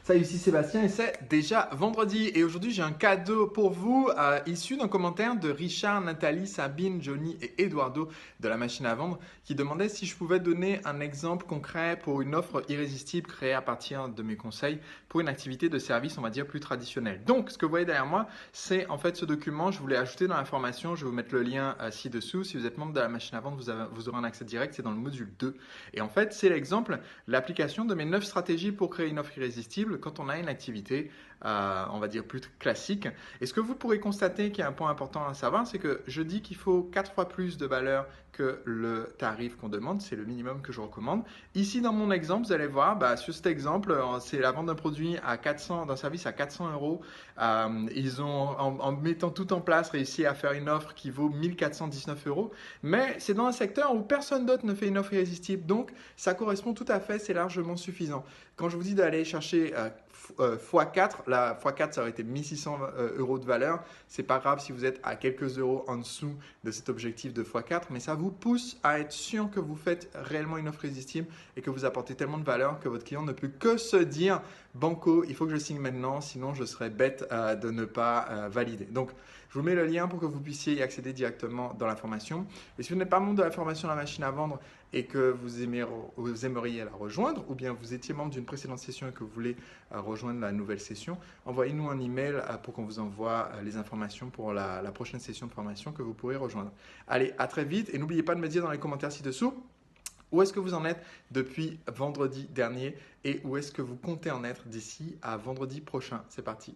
Salut, ici Sébastien et c'est déjà vendredi. Et aujourd'hui, j'ai un cadeau pour vous issu d'un commentaire de Richard, Nathalie, Sabine, Johnny et Eduardo de la machine à vendre qui demandait si je pouvais donner un exemple concret pour une offre irrésistible créée à partir de mes conseils pour une activité de service, on va dire, plus traditionnelle. Donc, ce que vous voyez derrière moi, c'est en fait ce document. Je voulais ajouter dans l'information. Je vais vous mettre le lien ci-dessous. Si vous êtes membre de la machine à vendre, vous aurez un accès direct. C'est dans le module 2. Et en fait, c'est l'exemple, l'application de mes 9 stratégies pour créer une offre irrésistible quand on a une activité, on va dire, plus classique. Et ce que vous pourrez constater, qui est un point important à savoir, c'est que je dis qu'il faut 4 fois plus de valeur que le tarif qu'on demande, c'est le minimum que je recommande. Ici, dans mon exemple, vous allez voir, sur cet exemple, c'est la vente d'un produit à 400, d'un service à 400 euros. Ils ont, en mettant tout en place, réussi à faire une offre qui vaut 1419 euros. Mais c'est dans un secteur où personne d'autre ne fait une offre irrésistible. Donc, ça correspond tout à fait, c'est largement suffisant. Quand je vous dis d'aller chercher x4, la x4 ça aurait été 1600 euros de valeur, c'est pas grave si vous êtes à quelques euros en dessous de cet objectif de x4, mais ça vous pousse à être sûr que vous faites réellement une offre irrésistible et que vous apportez tellement de valeur que votre client ne peut que se dire banco, il faut que je signe maintenant, sinon je serais bête de ne pas valider. Donc je vous mets le lien pour que vous puissiez y accéder directement dans la formation. Et si vous n'êtes pas membre de la formation La Machine à Vendre et que vous aimeriez la rejoindre, ou bien vous étiez membre d'une précédente session et que vous voulez rejoindre la nouvelle session, envoyez-nous un email pour qu'on vous envoie les informations pour la prochaine session de formation que vous pourrez rejoindre. Allez, à très vite et n'oubliez pas de me dire dans les commentaires ci-dessous où est-ce que vous en êtes depuis vendredi dernier et où est-ce que vous comptez en être d'ici à vendredi prochain. C'est parti.